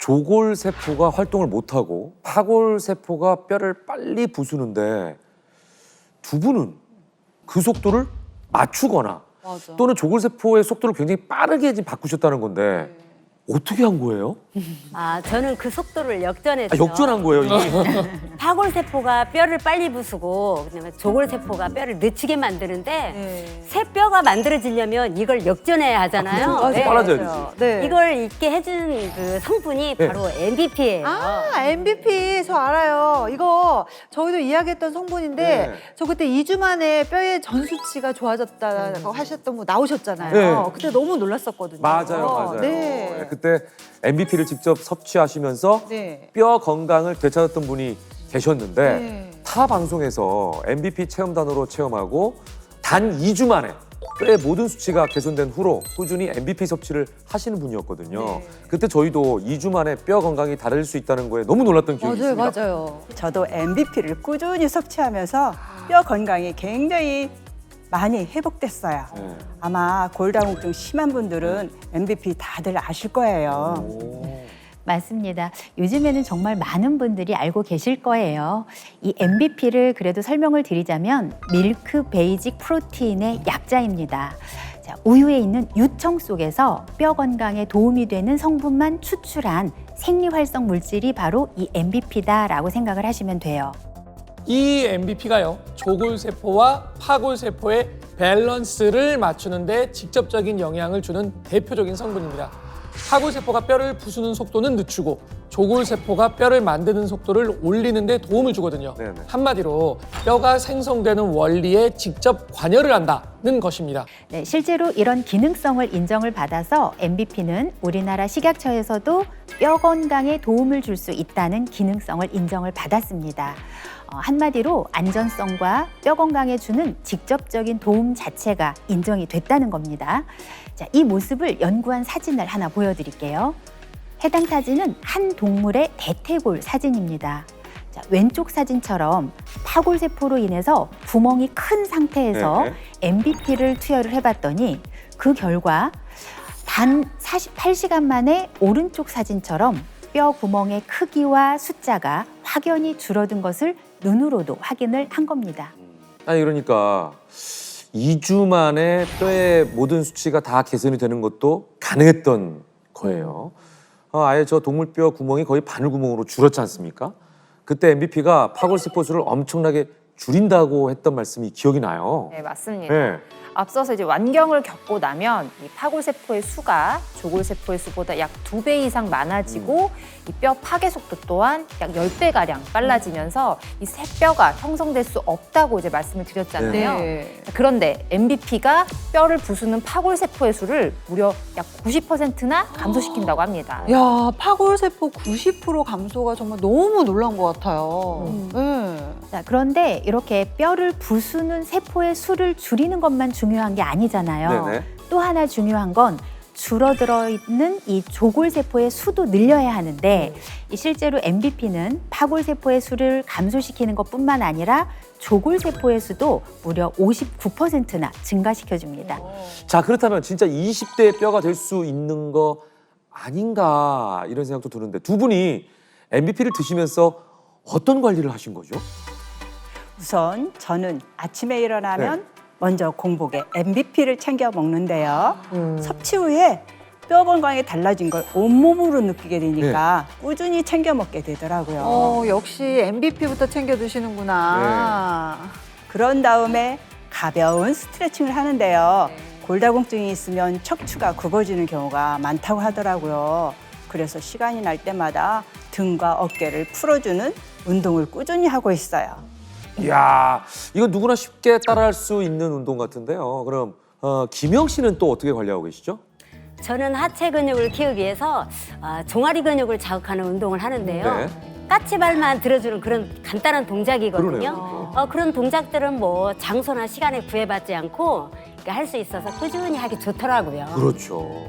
조골세포가 활동을 못하고 파골세포가 뼈를 빨리 부수는데 두 분은 그 속도를 맞추거나 맞아. 또는 조골세포의 속도를 굉장히 빠르게 지금 바꾸셨다는 건데 어떻게 한 거예요? 저는 그 속도를 역전했어요. 역전한 거예요, 이게. 파골세포가 뼈를 빨리 부수고 그다음에 조골세포가 뼈를 늦추게 만드는데 네. 새 뼈가 만들어지려면 이걸 역전해야 하잖아요. 그렇죠. 네. 빨라져야지. 네. 이걸 있게 해준 그 성분이 네. 바로 MVP예요. MVP 저 알아요. 이거 저희도 이야기했던 성분인데 네. 저 그때 2주 만에 뼈의 전수치가 좋아졌다고 하셨던 거 나오셨잖아요. 네. 그때 너무 놀랐었거든요. 맞아요. 네. 그때 MVP를 직접 섭취하시면서 네. 뼈 건강을 되찾았던 분이 계셨는데 네. 타 방송에서 MVP 체험단으로 체험하고 단 2주 만에 뼈의 모든 수치가 개선된 후로 꾸준히 MVP 섭취를 하시는 분이었거든요. 네. 그때 저희도 2주 만에 뼈 건강이 달라질 수 있다는 거에 너무 놀랐던 기억이 맞아요, 있습니다. 맞아요. 저도 MVP를 꾸준히 섭취하면서 뼈 건강이 굉장히 많이 회복됐어요. 네. 아마 골다공증 심한 분들은 MVP 다들 아실 거예요. 오. 맞습니다. 요즘에는 정말 많은 분들이 알고 계실 거예요. 이 MVP를 그래도 설명을 드리자면 밀크 베이직 프로틴의 약자입니다. 자, 우유에 있는 유청 속에서 뼈 건강에 도움이 되는 성분만 추출한 생리활성 물질이 바로 이 MVP다라고 생각을 하시면 돼요. 이 MVP가요, 조골세포와 파골세포의 밸런스를 맞추는 데 직접적인 영향을 주는 대표적인 성분입니다. 파골세포가 뼈를 부수는 속도는 늦추고 조골세포가 뼈를 만드는 속도를 올리는 데 도움을 주거든요. 네네. 한마디로 뼈가 생성되는 원리에 직접 관여를 한다는 것입니다. 네, 실제로 이런 기능성을 인정을 받아서 MVP는 우리나라 식약처에서도 뼈 건강에 도움을 줄 수 있다는 기능성을 인정을 받았습니다. 한마디로 안전성과 뼈 건강에 주는 직접적인 도움 자체가 인정이 됐다는 겁니다. 자, 이 모습을 연구한 사진을 하나 보여드릴게요. 해당 사진은 한 동물의 대퇴골 사진입니다. 자, 왼쪽 사진처럼 파골세포로 인해서 구멍이 큰 상태에서 네. MVP를 투여를 해봤더니 그 결과 단 48시간 만에 오른쪽 사진처럼 뼈 구멍의 크기와 숫자가 확연히 줄어든 것을 눈으로도 확인을 한 겁니다. 아니 그러니까 2주 만에 뼈의 모든 수치가 다 개선이 되는 것도 가능했던 거예요. 아예 저 동물뼈 구멍이 거의 바늘구멍으로 줄었지 않습니까? 그때 MVP가 파골세포 수를 엄청나게 줄인다고 했던 말씀이 기억이 나요. 네, 맞습니다. 네. 앞서서 이제 완경을 겪고 나면 이 파골세포의 수가 조골세포의 수보다 약 2배 이상 많아지고 이 뼈 파괴 속도 또한 약 10배가량 빨라지면서 이 새 뼈가 형성될 수 없다고 이제 말씀을 드렸잖아요. 네. 그런데 MVP가 뼈를 부수는 파골세포의 수를 무려 약 90%나 감소시킨다고 합니다. 야, 파골세포 90% 감소가 정말 너무 놀란 것 같아요. 네. 자, 그런데 이렇게 뼈를 부수는 세포의 수를 줄이는 것만 중요한 게 아니잖아요. 네네. 또 하나 중요한 건 줄어들어 있는 이 조골세포의 수도 늘려야 하는데 이 실제로 MVP는 파골세포의 수를 감소시키는 것뿐만 아니라 조골세포의 수도 무려 59%나 증가시켜줍니다. 자 그렇다면 진짜 20대의 뼈가 될 수 있는 거 아닌가 이런 생각도 드는데 두 분이 MVP를 드시면서 어떤 관리를 하신 거죠? 우선 저는 아침에 일어나면 먼저 공복에 MVP를 챙겨 먹는데요. 섭취 후에 뼈 건강이 달라진 걸 온몸으로 느끼게 되니까 꾸준히 챙겨 먹게 되더라고요. 역시 MVP부터 챙겨 드시는구나. 그런 다음에 가벼운 스트레칭을 하는데요. 골다공증이 있으면 척추가 굽어지는 경우가 많다고 하더라고요. 그래서 시간이 날 때마다 등과 어깨를 풀어주는 운동을 꾸준히 하고 있어요. 이야, 이거 누구나 쉽게 따라할 수 있는 운동 같은데요. 그럼 김영 씨는 또 어떻게 관리하고 계시죠? 저는 하체 근육을 키우기 위해서 종아리 근육을 자극하는 운동을 하는데요. 네. 까치발만 들어주는 그런 간단한 동작이거든요. 그러네요. 그런 동작들은 뭐 장소나 시간에 구애받지 않고 할 수 있어서 꾸준히 하기 좋더라고요. 그렇죠.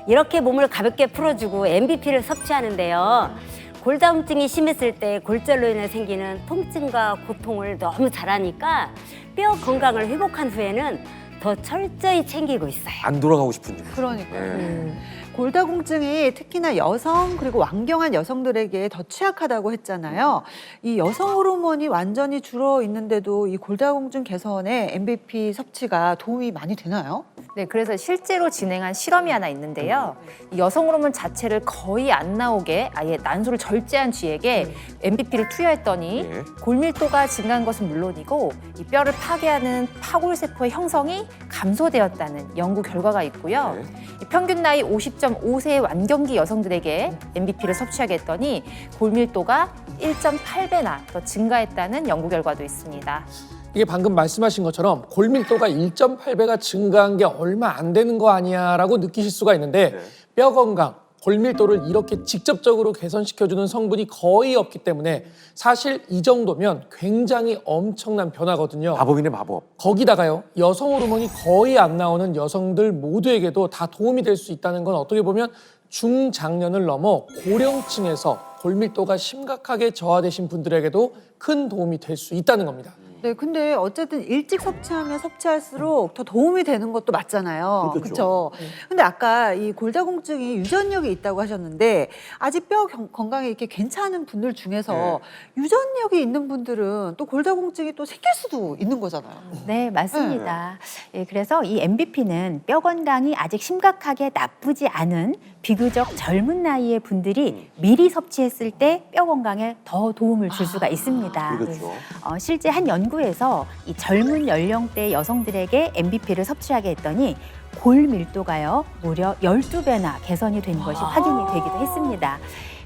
이렇게 몸을 가볍게 풀어주고 MVP를 섭취하는데요. 골다공증이 심했을 때 골절로 인해 생기는 통증과 고통을 너무 잘하니까 뼈 건강을 회복한 후에는 더 철저히 챙기고 있어요. 안 돌아가고 싶은지. 그러니까요. 네. 골다공증이 특히나 여성 그리고 완경한 여성들에게 더 취약하다고 했잖아요. 이 여성 호르몬이 완전히 줄어 있는데도 이 골다공증 개선에 MVP 섭취가 도움이 많이 되나요? 네, 그래서 실제로 진행한 실험이 하나 있는데요. 이 여성 호르몬 자체를 거의 안 나오게 아예 난소를 절제한 쥐에게 MBP를 투여했더니 예. 골밀도가 증가한 것은 물론이고 이 뼈를 파괴하는 파골세포의 형성이 감소되었다는 연구 결과가 있고요. 네. 이 평균 나이 50.5세의 완경기 여성들에게 MBP를 섭취하게 했더니 골밀도가 1.8배나 더 증가했다는 연구 결과도 있습니다. 이게 방금 말씀하신 것처럼 골밀도가 1.8배가 증가한 게 얼마 안 되는 거 아니야라고 느끼실 수가 있는데 네. 뼈 건강, 골밀도를 이렇게 직접적으로 개선시켜주는 성분이 거의 없기 때문에 사실 이 정도면 굉장히 엄청난 변화거든요. 마법이네 마법. 거기다가요, 여성 호르몬이 거의 안 나오는 여성들 모두에게도 다 도움이 될 수 있다는 건 어떻게 보면 중장년을 넘어 고령층에서 골밀도가 심각하게 저하되신 분들에게도 큰 도움이 될 수 있다는 겁니다. 네, 근데 어쨌든 일찍 섭취하면 섭취할수록 더 도움이 되는 것도 맞잖아요. 그렇죠. 그렇죠. 근데 아까 이 골다공증이 유전력이 있다고 하셨는데 아직 뼈 건강에 이렇게 괜찮은 분들 중에서 유전력이 있는 분들은 또 골다공증이 또 생길 수도 있는 거잖아요. 네, 맞습니다. 예, 그래서 이 MBP는 뼈 건강이 아직 심각하게 나쁘지 않은 비교적 젊은 나이의 분들이 미리 섭취했을 때 뼈 건강에 더 도움을 줄 수가 있습니다. 그렇죠. 실제 한 연구에서 이 젊은 연령대 여성들에게 MBP를 섭취하게 했더니 골 밀도가요 무려 12배나 개선이 된 것이 확인이 되기도 했습니다.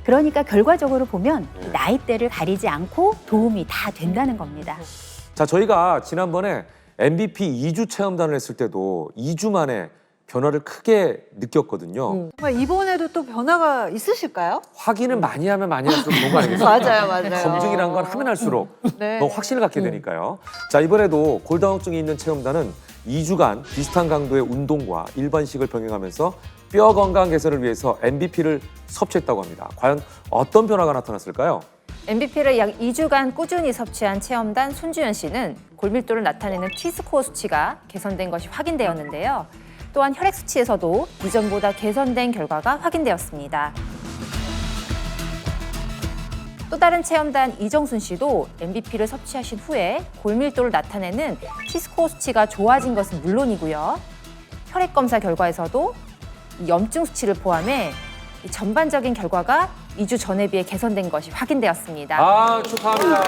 그러니까 결과적으로 보면 나이대를 가리지 않고 도움이 다 된다는 겁니다. 자, 저희가 지난번에 MVP 2주 체험단을 했을 때도 2주 만에 변화를 크게 느꼈거든요. 정말 이번에도 또 변화가 있으실까요? 확인을 많이 하면 많이 할수록 좋은 거 아니겠어요? 맞아요, 맞아요. 검증이란 건 하면 할수록 네. 더 확신을 갖게 되니까요. 자, 이번에도 골다공증이 있는 체험단은 2주간 비슷한 강도의 운동과 일반식을 병행하면서 뼈 건강 개선을 위해서 MBP를 섭취했다고 합니다. 과연 어떤 변화가 나타났을까요? MBP를 약 2주간 꾸준히 섭취한 체험단 손주연 씨는 골밀도를 나타내는 T스코어 수치가 개선된 것이 확인되었는데요. 또한 혈액 수치에서도 이전보다 개선된 결과가 확인되었습니다. 또 다른 체험단 이정순 씨도 MBP를 섭취하신 후에 골밀도를 나타내는 T스코어 수치가 좋아진 것은 물론이고요. 혈액 검사 결과에서도 이 염증 수치를 포함해 이 전반적인 결과가 2주 전에 비해 개선된 것이 확인되었습니다. 아, 축하합니다.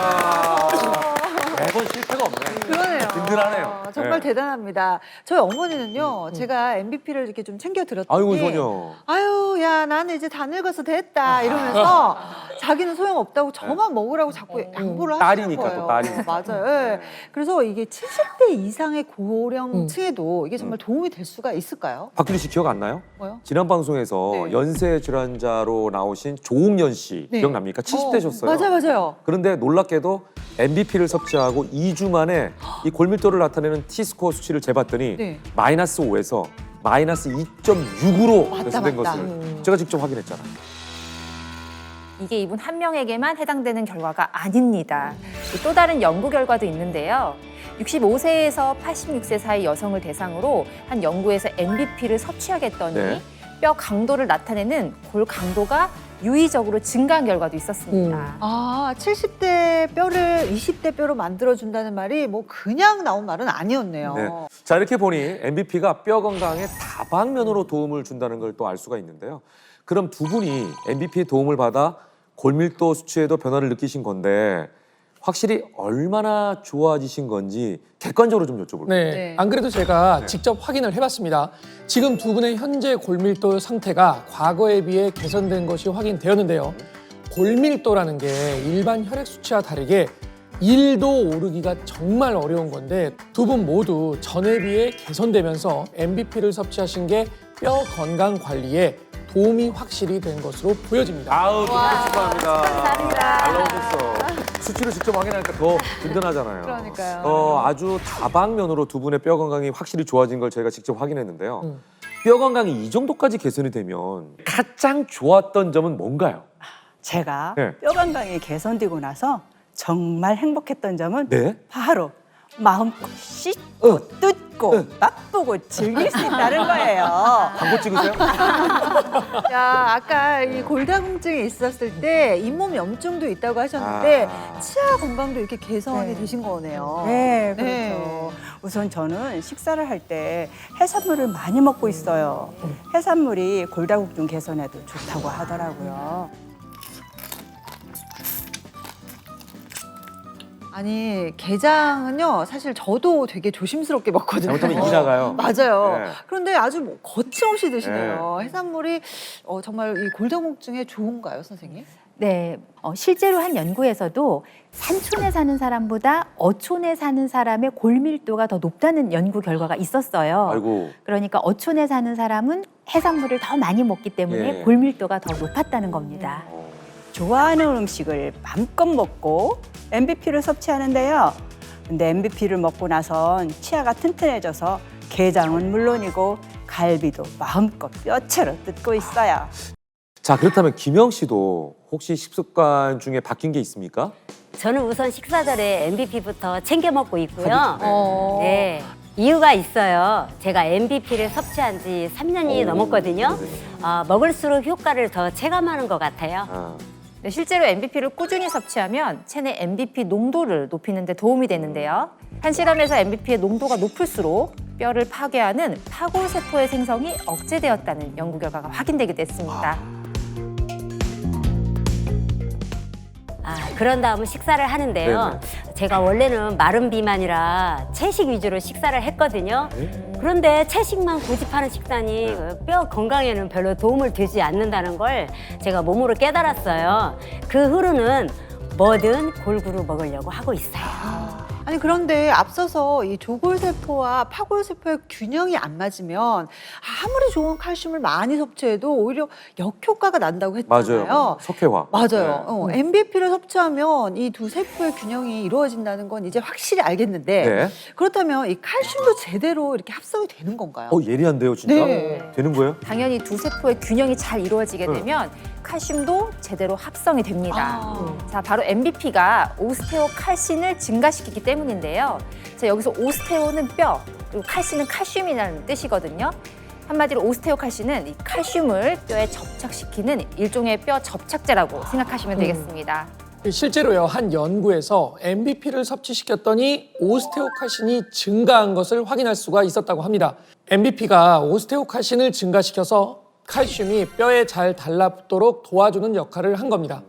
매번 실패가 없네. 그러네요. 든든하네요. 정말 네. 대단합니다. 저희 어머니는요, 제가 MBP를 이렇게 좀 챙겨 드렸더니 아이고, 소녀. 아유, 야, 나는 이제 다 늙어서 됐다 이러면서 자기는 소용없다고 저만 먹으라고 자꾸 양보를 하시는 딸이니까 거예요. 또 딸이니까. 맞아요. 예. 그래서 이게 70대 이상의 고령층에도 이게 정말 도움이 될 수가 있을까요? 박규리 씨 기억 안 나요? 뭐요? 지난 방송에서 네. 연세 질환자로 나오신 조홍연 씨 네. 기억납니까? 70대셨어요. 맞아요. 그런데 놀랍게도 MBP를 섭취하고 2주 만에 이 골밀도를 나타내는 T스코어 수치를 재봤더니 네. 마이너스 5에서 마이너스 2.6으로 맞다, 개선된 맞다. 것을 제가 직접 확인했잖아요. 이게 이분 한 명에게만 해당되는 결과가 아닙니다. 또 다른 연구 결과도 있는데요. 65세에서 86세 사이 여성을 대상으로 한 연구에서 MBP를 섭취하겠더니 네. 뼈 강도를 나타내는 골 강도가 유의적으로 증가한 결과도 있었습니다. 아, 70대 뼈를 20대 뼈로 만들어준다는 말이 뭐 그냥 나온 말은 아니었네요. 네. 자, 이렇게 보니 MBP가 뼈 건강에 다방면으로 도움을 준다는 걸 또 알 수가 있는데요. 그럼 두 분이 MBP의 도움을 받아 골밀도 수치에도 변화를 느끼신 건데 확실히 얼마나 좋아지신 건지 객관적으로 좀 여쭤볼게요. 네. 네. 안 그래도 제가 직접 확인을 해봤습니다. 지금 두 분의 현재 골밀도 상태가 과거에 비해 개선된 것이 확인되었는데요. 골밀도라는 게 일반 혈액 수치와 다르게 1도 오르기가 정말 어려운 건데 두 분 모두 전에 비해 개선되면서 MBP를 섭취하신 게 뼈 건강 관리에 도움이 확실히 된 것으로 보여집니다. 아우, 정말 축하합니다. 감사합니다. 잘 나오셨어. 수치를 직접 확인하니까 더 든든하잖아요. 그러니까요. 아주 다방면으로 두 분의 뼈 건강이 확실히 좋아진 걸 저희가 직접 확인했는데요. 뼈 건강이 이 정도까지 개선이 되면 가장 좋았던 점은 뭔가요? 제가 네. 뼈 건강이 개선되고 나서 정말 행복했던 점은 네. 바로 마음껏 씻고 뜯고 믿고 맛보고 즐길 수 있다는 거예요. 광고 찍으세요? 자, 아까 이 골다공증이 있었을 때 잇몸 염증도 있다고 하셨는데 치아 건강도 이렇게 개선이 네. 되신 거네요. 네, 그렇죠. 네. 우선 저는 식사를 할 때 해산물을 많이 먹고 있어요. 해산물이 골다공증 개선에도 좋다고 하더라고요. 아니, 게장은요, 사실 저도 되게 조심스럽게 먹거든요. 잘못하면 이 나가요. 맞아요. 네. 그런데 아주 뭐 거침없이 드시네요. 해산물이 정말 이 골다공증에 좋은가요, 선생님? 네, 실제로 한 연구에서도 산촌에 사는 사람보다 어촌에 사는 사람의 골밀도가 더 높다는 연구 결과가 있었어요. 아이고. 그러니까 어촌에 사는 사람은 해산물을 더 많이 먹기 때문에 예. 골밀도가 더 높았다는 겁니다. 좋아하는 음식을 마음껏 먹고 MBP를 섭취하는데요. 근데 MBP를 먹고 나선 치아가 튼튼해져서 게장은 물론이고 갈비도 마음껏 뼈채로 뜯고 있어요. 자, 그렇다면 김영 씨도 혹시 식습관 중에 바뀐 게 있습니까? 저는 우선 식사 전에 MBP부터 챙겨 먹고 있고요. 네. 네. 이유가 있어요. 제가 MBP를 섭취한 지 3년이 넘었거든요. 먹을수록 효과를 더 체감하는 것 같아요. 아, 네, 실제로 MBP를 꾸준히 섭취하면 체내 MBP 농도를 높이는 데 도움이 되는데요. 한 실험에서 MBP의 농도가 높을수록 뼈를 파괴하는 파골세포의 생성이 억제되었다는 연구 결과가 확인되기도 했습니다. 그런 다음은 식사를 하는데요. 제가 원래는 마른 비만이라 채식 위주로 식사를 했거든요. 그런데 채식만 고집하는 식단이 뼈 건강에는 별로 도움을 되지 않는다는 걸 제가 몸으로 깨달았어요. 그 후로는 뭐든 골고루 먹으려고 하고 있어요. 아니, 그런데 앞서서 이 조골세포와 파골세포의 균형이 안 맞으면 아무리 좋은 칼슘을 많이 섭취해도 오히려 역효과가 난다고 했잖아요. 맞아요. 석회화. 맞아요. MBP를 섭취하면 이 두 세포의 균형이 이루어진다는 건 이제 확실히 알겠는데 네. 그렇다면 이 칼슘도 제대로 이렇게 합성이 되는 건가요? 예리한데요, 진짜? 네. 되는 거예요? 당연히 두 세포의 균형이 잘 이루어지게 되면 칼슘도 제대로 합성이 됩니다. 자, 바로 MBP가 오스테오칼신을 증가시키기 때문인데요. 자, 여기서 오스테오는 뼈, 그리고 칼신은 칼슘이라는 뜻이거든요. 한마디로 오스테오칼신은 이 칼슘을 뼈에 접착시키는 일종의 뼈 접착제라고 생각하시면 되겠습니다. 실제로요, 한 연구에서 MBP를 섭취시켰더니 오스테오칼신이 증가한 것을 확인할 수가 있었다고 합니다. MBP가 오스테오칼신을 증가시켜서 칼슘이 뼈에 잘 달라붙도록 도와주는 역할을 한 겁니다.